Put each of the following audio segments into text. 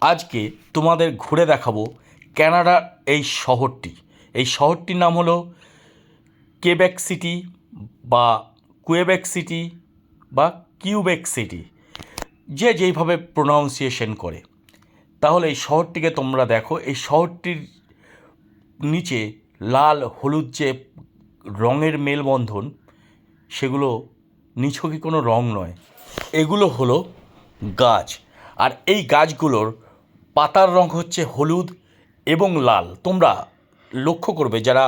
আজকে তোমাদের ঘুরে দেখাবো কানাডার এই শহরটির নাম হলো কেবেক সিটি বা কুয়েবেক সিটি বা কিউবেক সিটি, যে যেইভাবে প্রোনাউন্সিয়েশন করে। তাহলে এই শহরটিকে তোমরা দেখো, এই শহরটির নিচে লাল হলুদ যে রঙের মেলবন্ধন, সেগুলো নিছকই কোনো রং নয়, এগুলো হলো গাছ। আর এই গাছগুলোর পাতার রং হচ্ছে হলুদ এবং লাল। তোমরা লক্ষ্য করবে, যারা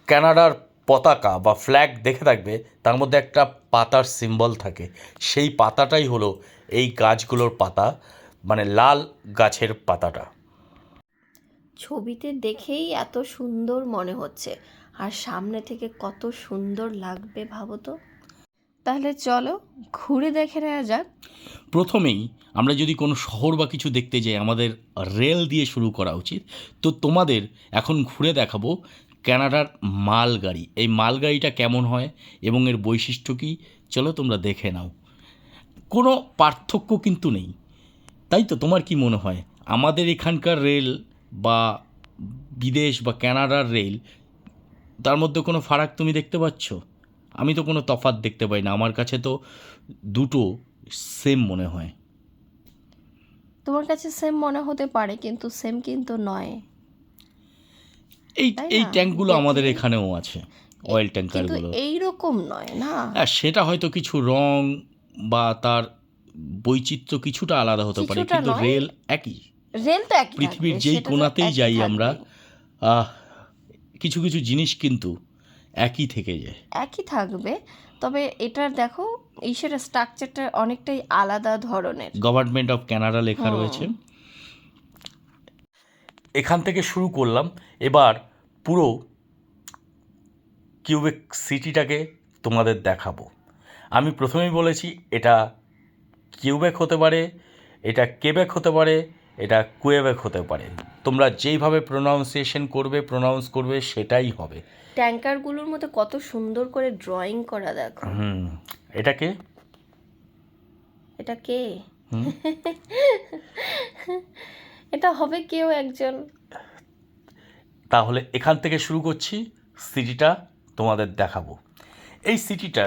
কানাডার পতাকা বা ফ্ল্যাগ দেখে থাকবে, তার মধ্যে একটা পাতার সিম্বল থাকে। সেই পাতাটাই হলো এই গাছগুলোর পাতা, মানে লাল গাছের পাতাটা। ছবিতে দেখেই এত সুন্দর মনে হচ্ছে, আর সামনে থেকে কত সুন্দর লাগবে ভাবো তো। তাহলে চলো ঘুরে দেখে নেওয়া যাক। প্রথমেই আমরা যদি কোনো শহর বা কিছু দেখতে যাই, আমাদের রেল দিয়ে শুরু করা উচিত। তো তোমাদের এখন ঘুরে দেখাবো কানাডার মালগাড়ি। এই মালগাড়িটা কেমন হয় এবং এর বৈশিষ্ট্য কী, চলো তোমরা দেখে নাও। কোনো পার্থক্য কিন্তু নেই, তাই তো? তোমার কি মনে হয় আমাদের এখানকার রেল বা বিদেশ বা কানাডার রেল, তার মধ্যে কোনো ফারাক তুমি দেখতে পাচ্ছ? আমি তো কোনো তফাৎ দেখতে পাই না। আমার কাছে তো দুটো সেম মনে হয়। তোমার কাছে সেম মনে হতে পারে, কিন্তু সেম কিন্তু নয়, এই তাই এই না? ট্যাঙ্কগুলো আমাদের দেখলে এখানেও আছে, অয়েল কিন্তু ট্যাঙ্কারগুলো। এইরকম নয় না। হ্যাঁ, সেটা হয়তো কিছু রং বা তার বৈচিত্র্য কিছুটা আলাদা হতে পারে, কিছুটা কিন্তু নয়, রেল একই। রেল তো একই পৃথিবীর থাকবে, যেই সেটা তো কোণাতেই একই যাই আমরা, থাকবেই। আহ, কিছু কিছু জিনিস কিন্তু একই থেকে যায়। একই থাকবে, তবে এটার দেখো ইসের স্ট্রাকচারটা অনেকটাই আলাদা ধরনের। গভর্নমেন্ট অফ কানাডা লেখা রয়েছে। হুম। এখান থেকে শুরু করলাম, এবার পুরো কিউবেক সিটিটাকে তোমাদের দেখাবো। আমি প্রথমেই বলেছি, এটা কিউবেক হতে পারে, এটা কেবেক হতে পারে, এটা কুয়েবেক হতে পারে। তোমরা যেইভাবে প্রোনাউন্স করবে সেটাই হবে। ট্যাঙ্কারগুলোর মধ্যে কত সুন্দর করে ড্রয়িং করা দেখো। এটাকে এটা কে? এটা হবে কেউ একজন। তাহলে এখান থেকে শুরু করছি, সিটিটা তোমাদের দেখাবো। এই সিটিটা,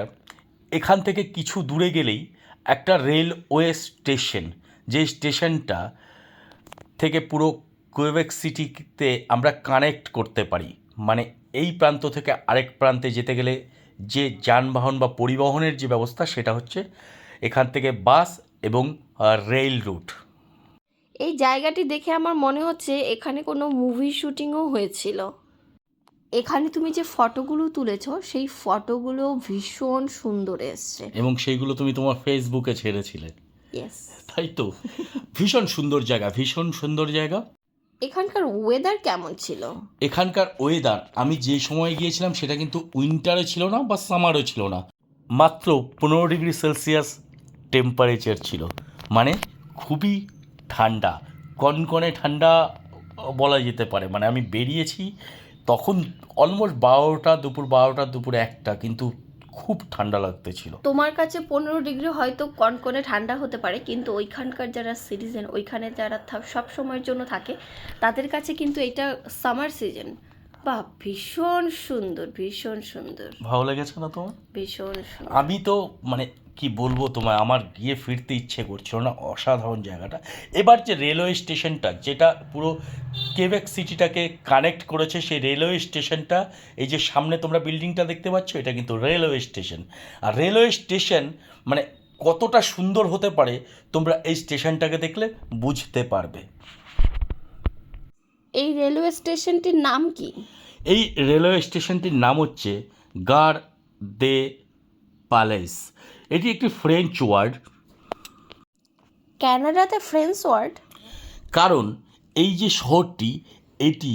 এখান থেকে কিছু দূরে গেলেই একটা রেলওয়ে স্টেশন, যে স্টেশনটা থেকে পুরো কুয়েবেক সিটিতে আমরা কানেক্ট করতে পারি। মানে এই প্রান্ত থেকে আরেক প্রান্তে যেতে গেলে যে যানবাহন বা পরিবহনের যে ব্যবস্থা, সেটা হচ্ছে এখান থেকে বাস এবং রেল রুট। এই জায়গাটি দেখে আমার মনে হচ্ছে এখানে কোনো মুভি শুটিংও হয়েছিল। এখানে তুমি যে ফটোগুলো তুলেছো, সেই ফটোগুলো ভীষণ সুন্দর এসছে। এবং সেইগুলো তুমি তোমার ফেসবুকে ছেড়েছিলে, ইয়েস। তাই তো? ভীষণ সুন্দর জায়গা, ভীষণ সুন্দর জায়গা। এখানকার ওয়েদার কেমন ছিল? এখানকার ওয়েদার, আমি যে সময় গিয়েছিলাম সেটা কিন্তু উইন্টারে ছিল না বা সামারও ছিল না, মাত্র 15 ডিগ্রি সেলসিয়াস টেম্পারেচার ছিল। মানে খুবই ঠান্ডা, কনকনে ঠান্ডা বলা যেতে পারে। মানে আমি বেরিয়েছি তখন অলমোস্ট 12টা, দুপুর 1টা, কিন্তু খুব ঠান্ডা লাগতেছিল। তোমার কাছে 15 ডিগ্রি হয়তো কনকনে ঠান্ডা হতে পারে, কিন্তু ওইখানকার যারা সিটিজেন, ওইখানে যারা সব সময়ের জন্য থাকে, তাদের কাছে কিন্তু এটা সামার সিজন। বাহ, ভীষণ সুন্দর, ভীষণ সুন্দর, ভালো লেগেছে না তোমার? ভীষণ সুন্দর। আমি তো মানে কি বলবো তোমায়, আমার গিয়ে ফিরতে ইচ্ছে করছিল না, অসাধারণ জায়গাটা। এবার যে রেলওয়ে স্টেশনটা, যেটা পুরো কেবেক সিটিটাকে কানেক্ট করেছে, সেই রেলওয়ে স্টেশনটা, এই যে সামনে তোমরা বিল্ডিংটা দেখতে পাচ্ছ, এটা কিন্তু রেলওয়ে স্টেশন। আর রেলওয়ে স্টেশন মানে কতটা সুন্দর হতে পারে, তোমরা এই স্টেশনটাকে দেখলে বুঝতে পারবে। এই রেলওয়ে স্টেশনটির নাম কি? এই রেলওয়ে স্টেশনটির নাম হচ্ছে গার দে প্যালেস। এটি একটি ফ্রেঞ্চ ওয়ার্ড। কানাডাতে ফ্রেঞ্চ ওয়ার্ড? কারণ এই যে শহরটি, এটি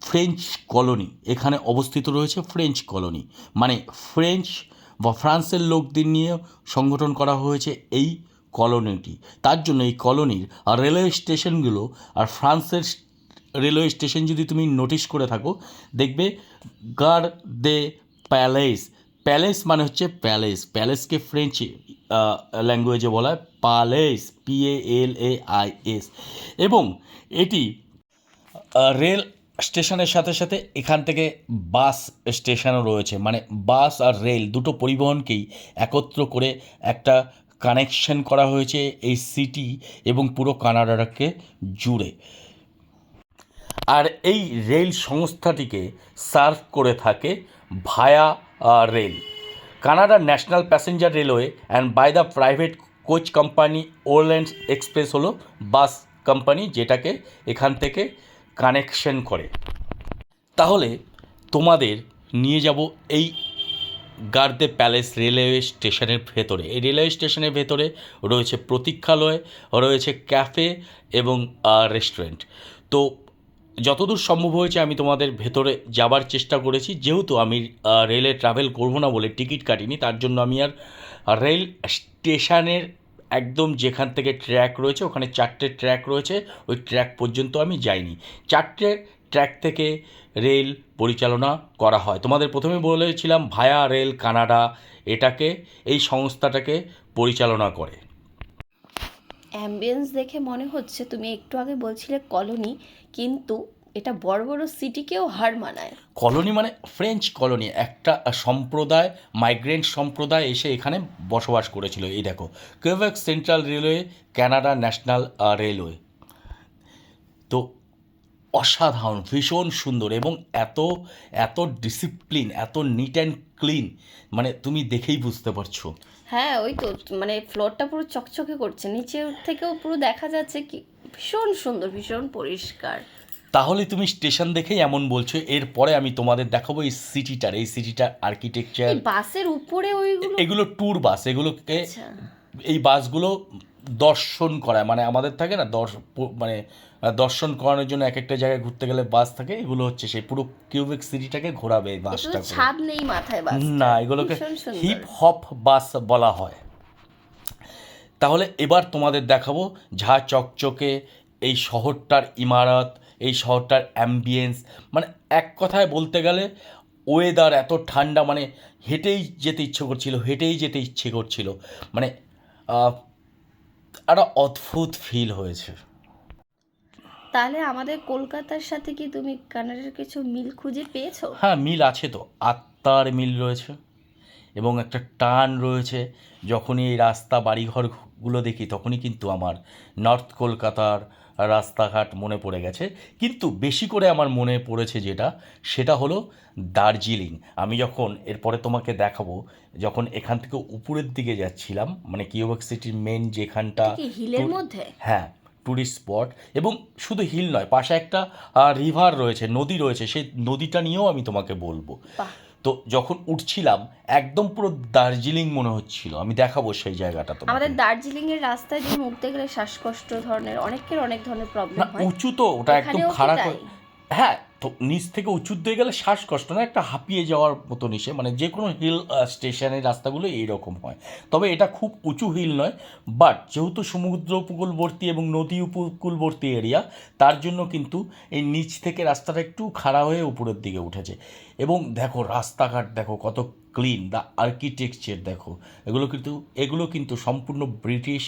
ফ্রেঞ্চ কলোনি, এখানে অবস্থিত রয়েছে ফ্রেঞ্চ কলোনি। মানে ফ্রেঞ্চ বা ফ্রান্সের লোকদের নিয়ে সংগঠন করা হয়েছে এই কলোনিটি। তার জন্য এই কলোনির আর রেলওয়ে স্টেশনগুলো, আর ফ্রান্সের রেলওয়ে স্টেশন যদি তুমি নোটিশ করে থাকো, দেখবে গার দে প্যালেস। প্যালেস মানে হচ্ছে প্যালেস, প্যালেসকে ফ্রেঞ্চ ল্যাঙ্গুয়েজে বলা হয় পালেস, PALAIS। এবং এটি রেল স্টেশনের সাথে সাথে এখান থেকে বাস স্টেশনও রয়েছে, মানে বাস আর রেল দুটো পরিবহনকেই একত্র করে একটা কানেকশন করা হয়েছে এই সিটি এবং পুরো কানাডাকে জুড়ে। আর এই রেল সংস্থাটিকে সার্ভ করে থাকে via rail, Canada national passenger railway and by the private coach company Orleans express হলো বাস কোম্পানি যেটাকে এখান থেকে কানেকশন করে। তাহলে তোমাদের নিয়ে যাব এই গার্দে প্যালেস রেলওয়ে স্টেশনের ভেতরে। এই রেলওয়ে স্টেশনের ভেতরে রয়েছে প্রতীক্ষালয়, রয়েছে ক্যাফে এবং রেস্টুরেন্ট। তো যতদূর সম্ভব হয়েছে আমি তোমাদের ভেতরে যাবার চেষ্টা করেছি। যেহেতু আমি রেলে ট্রাভেল করবো না বলে টিকিট কাটিনি, তার জন্য আমি আর রেল স্টেশনের একদম যেখান থেকে ট্র্যাক রয়েছে, ওখানে 4টে ট্র্যাক রয়েছে, ওই ট্র্যাক পর্যন্ত আমি যাইনি। 4টে ট্র্যাক থেকে রেল পরিচালনা করা হয়। তোমাদের প্রথমে বলেছিলাম ভায়া রেল কানাডা এটাকে, এই সংস্থাটাকে পরিচালনা করে। অ্যাম্বিয়েন্স দেখে মনে হচ্ছে তুমি একটু আগে বলছিলে কলোনি, কিন্তু এটা বড় বড় সিটিকেও হার মানায়। কলোনি মানে ফ্রেঞ্চ কলোনি, একটা সম্প্রদায়, মাইগ্রেন্ট সম্প্রদায় এসে এখানে বসবাস করেছিল। এই দেখো, Quebec central railway, Canada national railway. তো অসাধারণ, ভীষণ সুন্দর এবং এত এত ডিসিপ্লিন, এত নিট অ্যান্ড ক্লিন, মানে তুমি দেখেই বুঝতে পারছো। হ্যাঁ, ওই তো, মানে ফ্লোরটা পুরো চকচকে করছে, নিচে থেকেও পুরো দেখা যাচ্ছে কি ভীষণ সুন্দর, ভীষণ পরিষ্কার। তাহলে তুমি স্টেশন দেখেই এমন বলছো। এরপরে আমি তোমাদের দেখাবো এই সিটিটার আর্কিটেকচার। বাসের উপরে ওইগুলো, এগুলো ট্যুর বাস, এগুলোকে আচ্ছা, এই বাসগুলো দর্শন করায়, মানে আমাদের থাকে না মানে দর্শন করানোর জন্য এক একটা জায়গায় ঘুরতে গেলে বাস থাকে, এগুলো হচ্ছে সেই পুরো কিউবেক সিটিটাকে ঘোরাবে এই বাসটা। ছাদ নেই মাথায় বাস, না, এগুলোকে হিপ হপ বাস বলা হয়। তাহলে এবার তোমাদের দেখাবো ঝা চকচকে এই শহরটার ইমারত, এই শহরটার অ্যাম্বিয়েন্স। মানে এক কথায় বলতে গেলে ওয়েদার এত ঠান্ডা, মানে হেঁটেই যেতে ইচ্ছে করছিল, মানে একটা অদ্ভুত ফিল হয়েছে। তাহলে আমাদের কলকাতার সাথে কি তুমি কানাডার কিছু মিল খুঁজে পেয়েছো? হ্যাঁ, মিল আছে তো, আত্মার মিল রয়েছে এবং একটা টান রয়েছে। যখনই এই রাস্তা বাড়িঘরগুলো দেখি তখনই কিন্তু আমার নর্থ কলকাতার রাস্তাঘাট মনে পড়ে গেছে। কিন্তু বেশি করে আমার মনে পড়েছে সেটা হলো দার্জিলিং। আমি যখন এরপরে তোমাকে দেখাবো, যখন এখান থেকে উপরের দিকে যাচ্ছিলাম, মানে কিউবেক সিটির মেন যেখানটা হিলের মধ্যে, হ্যাঁ, ট্যুরিস্ট স্পট, এবং শুধু হিল নয়, পাশে একটা রিভার রয়েছে, নদী রয়েছে, সেই নদীটা নিয়েও আমি তোমাকে বলবো। তো যখন উঠছিলাম একদম পুরো দার্জিলিং মনে হচ্ছিল। আমি দেখাবো সেই জায়গাটা। তো আমাদের দার্জিলিং এর রাস্তায় যে উঠতে গেলে শ্বাসকষ্ট ধরনের অনেক ধরনের প্রবলেম হয়। উঁচু তো ওটা একদম খারাপ। হ্যাঁ, তো নিচ থেকে উঁচু দিয়ে গেলে শ্বাসকষ্ট না, একটা হাঁপিয়ে যাওয়ার মতো নিশে, মানে যে কোনো হিল স্টেশনের রাস্তাগুলো এইরকম হয়। তবে এটা খুব উঁচু হিল নয়, বাট যেহেতু সমুদ্র উপকূলবর্তী এবং নদী উপকূলবর্তী এরিয়া, তার জন্য কিন্তু এই নিচ থেকে রাস্তাটা একটু খাড়া হয়ে উপরের দিকে উঠেছে। এবং দেখো রাস্তাঘাট দেখো কত ক্লিন, দ্য আর্কিটেকচার দেখো, এগুলো কিন্তু সম্পূর্ণ ব্রিটিশ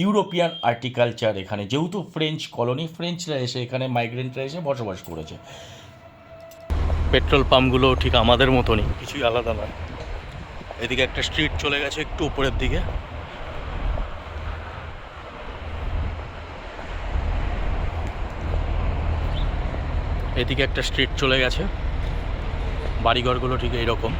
ইউরোপিয়ান আর্টিকালচার। এখানে যেহেতু ফ্রেঞ্চ কলোনি, ফ্রেঞ্চরা এসে এখানে মাইগ্রেন্টরা এসে বসবাস করেছে। পেট্রোল পাম্পগুলো ঠিক আমাদের মতনই, কিছুই আলাদা নয়। এদিকে একটা স্ট্রিট চলে গেছে একটু উপরের দিকে, এদিকে একটা স্ট্রিট চলে গেছে, বাড়িঘরগুলো ঠিক এইরকম।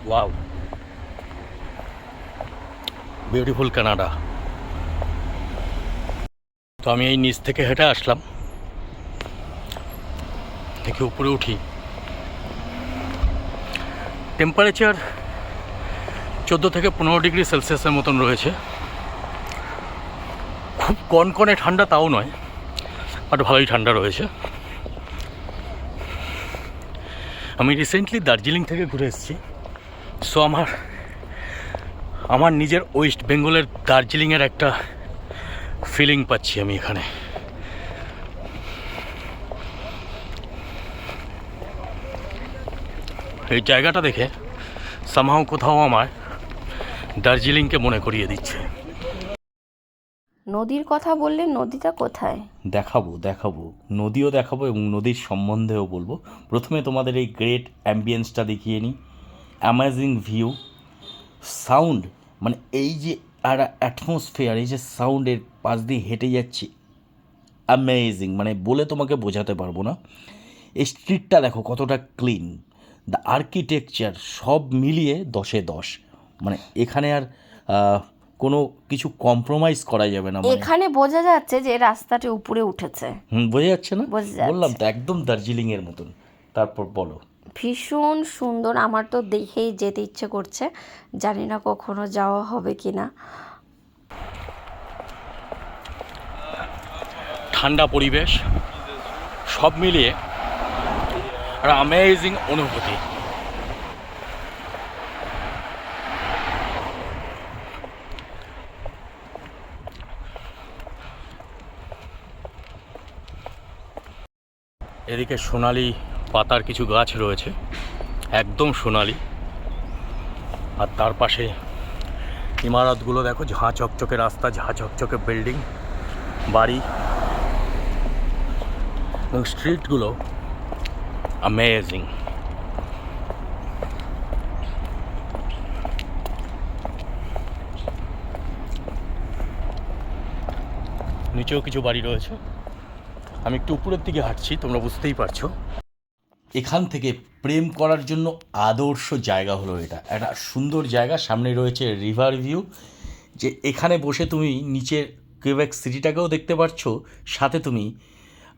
Wow, beautiful Canada. তো আমি এই নিচ থেকে হেঁটে আসলাম, দেখি উপরে উঠি। টেম্পারেচার 14 থেকে 15 ডিগ্রি সেলসিয়াসের মতন রয়েছে। খুব কনকনে ঠান্ডা তাও নয়, বাট ভালোই ঠান্ডা রয়েছে। আমি রিসেন্টলি দার্জিলিং থেকে ঘুরে এসেছি, সো আমার নিজের ওয়েস্ট বেঙ্গলের দার্জিলিংয়ের একটা ফিলিং পাচ্ছি আমি এখানে। এই জায়গাটা দেখে সামহাও কোথাও আমার দার্জিলিংকে মনে করিয়ে দিচ্ছে। নদীর কথা বললে নদীটা কোথায়? দেখাবো নদীও দেখাবো এবং নদীর সম্বন্ধেও বলবো। প্রথমে তোমাদের এই গ্রেট অ্যাম্বিয়েন্সটা দেখিয়ে নিই। অ্যামেজিং ভিউ, সাউন্ড, মানে এই যে একটা অ্যাটমসফিয়ার, এই যে সাউন্ডের পাশ দিয়ে হেঁটে যাচ্ছি, অ্যামেজিং, মানে বলে তোমাকে বোঝাতে পারবো না। এই স্ট্রিটটা দেখো কতটা ক্লিন, দ্য আর্কিটেকচার সব মিলিয়ে 10-এ 10। মানে এখানে আর কোনো কিছু কম্প্রোমাইজ করা যাবে না। এখানে বোঝা যাচ্ছে যে রাস্তাটা উপরে উঠেছে। বোঝা যাচ্ছে না? বোঝা যাচ্ছে। বললাম তো একদম দার্জিলিংয়ের মতন। তারপর বলো। ভীষণ সুন্দর, আমার তো দেখেই যেতে ইচ্ছে করছে, জানি না কখনো যাওয়া হবে কি না। ঠান্ডা পরিবেশ সব মিলিয়ে একটা অ্যামেজিং অনুভূতি। এদিকে সোনালি পাতার কিছু গাছ রয়েছে, একদম সোনালি। আর তার পাশে ইমারতগুলো দেখো, ঝাঁ চকচকে রাস্তা, ঝাঁ চকচকে বিল্ডিং, বাড়ি এবং স্ট্রিটগুলো অ্যামেজিং। নিচেও কিছু বাড়ি রয়েছে। আমি একটু উপরের দিকে হাঁটছি, তোমরা বুঝতেই পারছো। এখান থেকে প্রেম করার জন্য আদর্শ জায়গা হলো এটা। একটা সুন্দর জায়গা, সামনে রয়েছে রিভার ভিউ, যে এখানে বসে তুমি নিচের কুয়েবেক সিটিটাকেও দেখতে পাচ্ছ, সাথে তুমি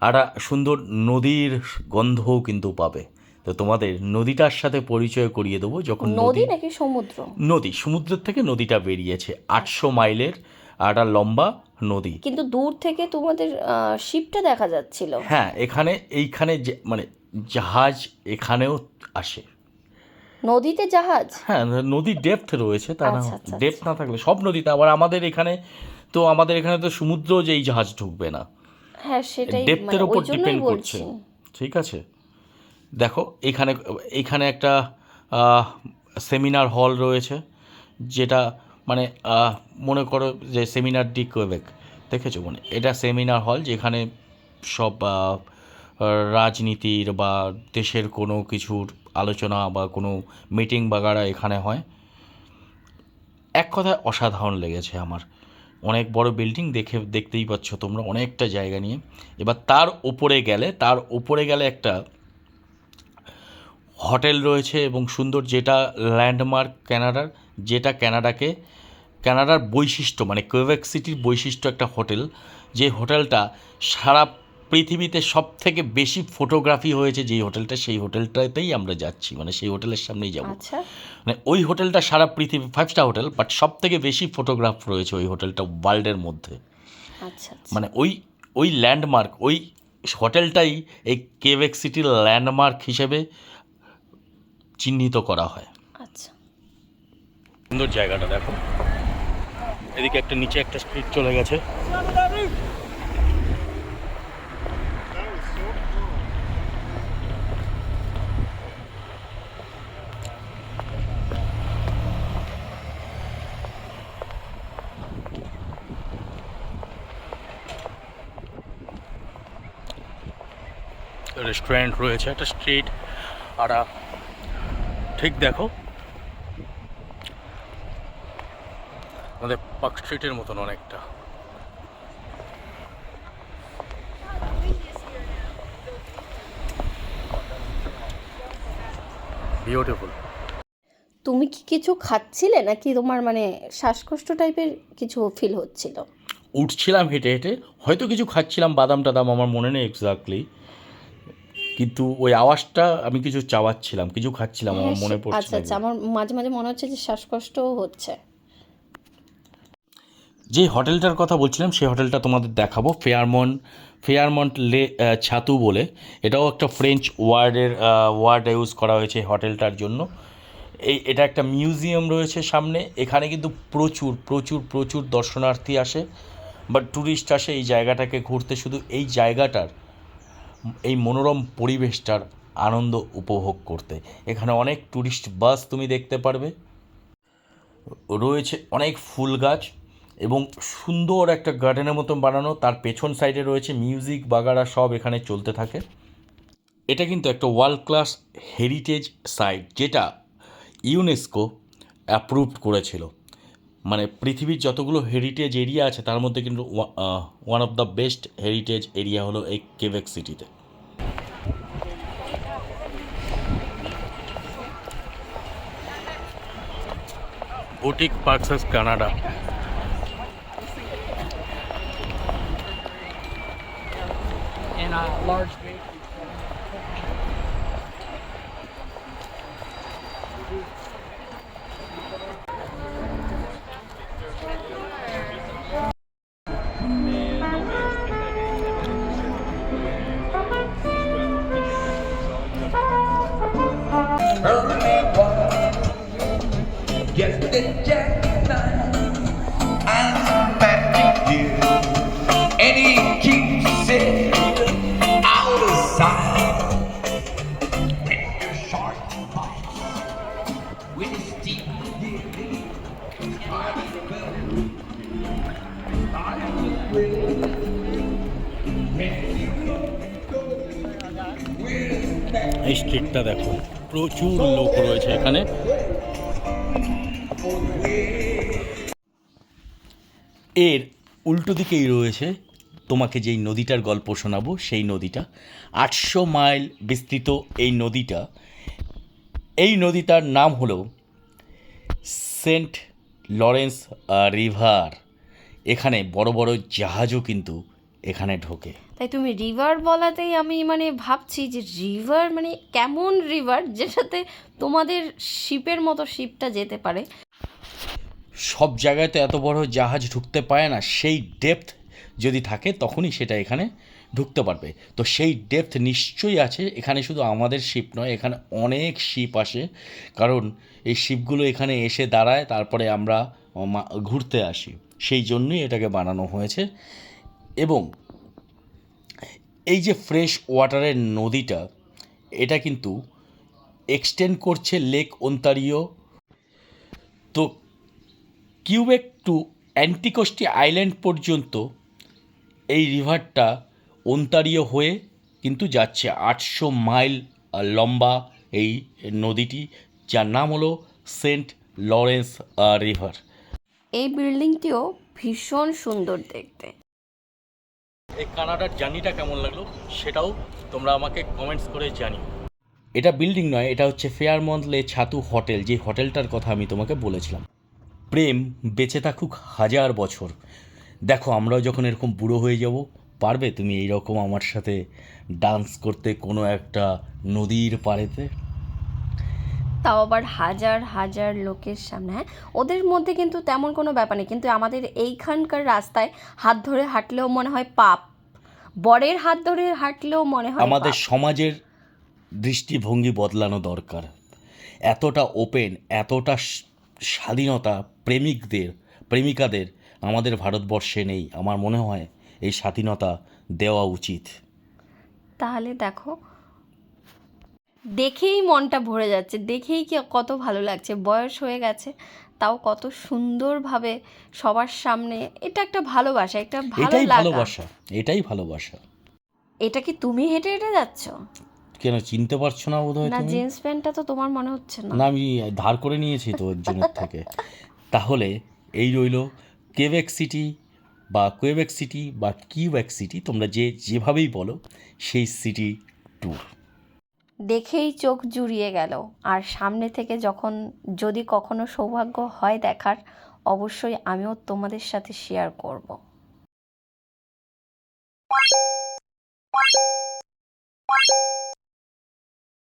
একটা সুন্দর নদীর গন্ধও কিন্তু পাবে। তো তোমাদের নদীটার সাথে পরিচয় করিয়ে দেবো। যখন নদী নাকি সমুদ্র? নদী, সমুদ্রের থেকে নদীটা বেরিয়েছে, 800 মাইলের একটা লম্বা নদী। কিন্তু দূর থেকে তোমাদের শিপটা দেখা যাচ্ছিল। হ্যাঁ, এইখানে মানে জাহাজ এখানেও আসে। নদীতে জাহাজ? হ্যাঁ, নদীর ডেপথ রয়েছে, তা না আচ্ছা, আচ্ছা, ডেপথ না থাকলে সব নদীতে। আবার আমাদের এখানে তো সমুদ্র যে এই জাহাজ ঢুকবে না। হ্যাঁ, সেটাই, ডেপথের ওপর ওই জন্যই ডিপেন্ড করছে। বলছি। ঠিক আছে, দেখো এখানে একটা সেমিনার হল রয়েছে, যেটা মানে মনে করো যে সেমিনার ডি কোয়েবেক, দেখেছো? মানে এটা সেমিনার হল, যেখানে সব রাজনীতির বা দেশের কোনো কিছুর আলোচনা বা কোনো মিটিং বাগারা এখানে হয়। এক কথায় অসাধারণ লেগেছে আমার। অনেক বড় বিল্ডিং, দেখতেই পাচ্ছ তোমরা, অনেকটা জায়গা নিয়ে। এবার তার উপরে গেলে একটা হোটেল রয়েছে এবং সুন্দর, যেটা ল্যান্ডমার্ক কানাডার, যেটা কানাডার বৈশিষ্ট্য, মানে কুয়েবেক সিটির বৈশিষ্ট্য একটা হোটেল। যে হোটেলটা সারা পৃথিবীতে সব থেকে বেশি ফটোগ্রাফি হয়েছে যেই হোটেলটা, সেই হোটেলটাতেই আমরা যাচ্ছি, মানে সেই হোটেলের সামনেই যাব। আচ্ছা, মানে ওই হোটেলটা সারা পৃথিবী 5 স্টার হোটেল, বাট সব থেকে বেশি ফটোগ্রাফ রয়েছে ওই হোটেলটা ওয়ার্ল্ডের মধ্যে। আচ্ছা, মানে ওই ল্যান্ডমার্ক, ওই হোটেলটাই এই কুয়েবেক সিটির ল্যান্ডমার্ক হিসেবে চিহ্নিত করা হয়। আচ্ছা, সুন্দর জায়গাটা দেখো। এদিকে নিচে একটা স্ট্রিট চলে গেছে। রেস্টুরেন্ট রয়েছে, একটা স্ট্রিট। আর ঠিক দেখো, আমাদের পার্ক স্ট্রিটের মতন অনেকটা। বিউটিফুল। তুমি কি কিছু খাচ্ছিলে নাকি তোমার মানে শ্বাসকষ্ট টাইপের কিছু ফিল হচ্ছিল? উঠছিলাম হেঁটে হেঁটে, হয়তো কিছু খাচ্ছিলাম, বাদাম টাদাম, আমার মনে নেই এক্স্যাক্টলি, কিন্তু ওই আওয়াজটা আমি কিছু চাওয়াচ্ছিলাম, কিছু খাচ্ছিলাম, আমার মনে পড়ছে আচ্ছা, আচ্ছা, আমার মাঝে মাঝে মনে হচ্ছে যে শ্বাসকষ্টও হচ্ছে। যে হোটেলটার কথা বলছিলাম সেই হোটেলটা তোমাদের দেখাবো, ফেয়ারমন্ট লে ছাতু বলে। এটাও একটা ফ্রেঞ্চ ওয়ার্ড ইউজ করা হয়েছে হোটেলটার জন্য। এটা একটা মিউজিয়াম রয়েছে সামনে। এখানে কিন্তু প্রচুর প্রচুর প্রচুর দর্শনার্থী আসে বা ট্যুরিস্ট আসে এই জায়গাটাকে ঘুরতে, শুধু এই জায়গাটার এই মনোরম পরিবেশটার আনন্দ উপভোগ করতে। এখানে অনেক ট্যুরিস্ট বাস তুমি দেখতে পারবে, রয়েছে অনেক ফুল গাছ এবং সুন্দর একটা গার্ডেনের মতন বানানো। তার পেছন সাইডে রয়েছে মিউজিক বাগারা, সব এখানে চলতে থাকে। এটা কিন্তু একটা ওয়ার্ল্ড ক্লাস হেরিটেজ সাইট, যেটা ইউনেস্কো অ্যাপ্রুভড করেছিল। মানে পৃথিবীর যতগুলো হেরিটেজ এরিয়া আছে তার মধ্যে কিন্তু one of the best heritage area হলো এই কেবেক সিটিতে। Boutique parks Canada. And a large bakery. Yes, it's jackknife and magic dear, and he keeps it out of sight. When the shark bites, with his teeth, এই স্ট্রিটটা দেখো, প্রচুর লোক রয়েছে এখানে। এর উল্টো দিকেই রয়েছে তোমাকে যেই নদীটার গল্প শোনাবো, সেই নদীটা 800 মাইল বিস্তৃত। এই নদীটার নাম হলো সেন্ট লরেন্স রিভার। এখানে বড় বড় জাহাজও কিন্তু এখানে ঢোকে। তাই তুমি রিভার বলাতেই আমি মানে ভাবছি যে রিভার মানে কেমন রিভার যেটাতে তোমাদের শিপের মতো শিপটা যেতে পারে। সব জায়গায় তো এত বড় জাহাজ ঢুকতে পারে না, সেই ডেপথ যদি থাকে তখনই সেটা এখানে ঢুকতে পারবে। তো সেই ডেপথ নিশ্চয়ই আছে এখানে। শুধু আমাদের শিপ নয়, এখানে অনেক শিপ আসে, কারণ এই শিপগুলো এখানে এসে দাঁড়ায়, তারপরে আমরা ঘুরতে আসি, সেই জন্যই এটাকে বানানো হয়েছে। এবং এই যে ফ্রেশ ওয়াটারের নদীটা, এটা কিন্তু এক্সটেন্ড করছে লেক ওন্টারিও। তো কিউবেক টু অ্যান্টিকোস্টি আইল্যান্ড পর্যন্ত এই রিভারটা ওন্টারিও হয়ে কিন্তু যাচ্ছে। 800 মাইল লম্বা এই নদীটি, যার নাম হলো সেন্ট লরেন্স রিভার। এই বিল্ডিংটিও ভীষণ সুন্দর দেখতে। এই কানাডার জার্নিটা কেমন লাগলো সেটাও তোমরা আমাকে কমেন্টস করে জানিও। এটা বিল্ডিং নয়, এটা হচ্ছে ফেয়ারমন্ট লে ছাতু হোটেল, যে হোটেলটার কথা আমি তোমাকে বলেছিলাম। প্রেম বেঁচে থাকুক 1000 বছর। দেখো, আমরাও যখন এরকম বুড়ো হয়ে যাব, পারবে তুমি এইরকম আমার সাথে ডান্স করতে কোনো একটা নদীর পাড়েতে? তাও আবার হাজার হাজার লোকের সামনে। হ্যাঁ, ওদের মধ্যে কিন্তু তেমন কোনো ব্যাপার নেই, কিন্তু আমাদের এইখানকার রাস্তায় হাত ধরে হাঁটলেও মনে হয় পাপ, বরের হাত ধরে হাঁটলেও মনে হয় আমাদের পাপ। সমাজের দৃষ্টিভঙ্গি বদলানো দরকার। এতটা ওপেন, এতটা স্বাধীনতা প্রেমিকাদের আমাদের ভারতবর্ষে নেই। আমার মনে হয় এই স্বাধীনতা দেওয়া উচিত। তাহলে দেখো, দেখেই মনটা ভরে যাচ্ছে, দেখেই কি কত ভালো লাগছে। বয়স হয়ে গেছে, তাও কত সুন্দরভাবে সবার সামনে। এটা একটা ভালোবাসা, একটা ভালো এটাই লাগা। ভালোবাসা, এটাই ভালোবাসা। এটা কি তুমি হেঁটে হেঁটে যাচ্ছ? কেন চিনতে পারছো না বোধহয় না, তুমি? জিন্স প্যান্টটা তো তোমার মনে হচ্ছে না। না, আমি ধার করে নিয়েছি তো একজনের থেকে। তাহলে এই রইল কেবেক সিটি বা কুয়েবেক সিটি বা কিউবেক সিটি, তোমরা যেভাবেই বলো, সেই সিটি ট্যুর। দেখেই চোখ জুড়িয়ে গেল। আর সামনে থেকে যখন যদি কখনো সৌভাগ্য হয় দেখার, অবশ্যই আমিও তোমাদের সাথে শেয়ার করব।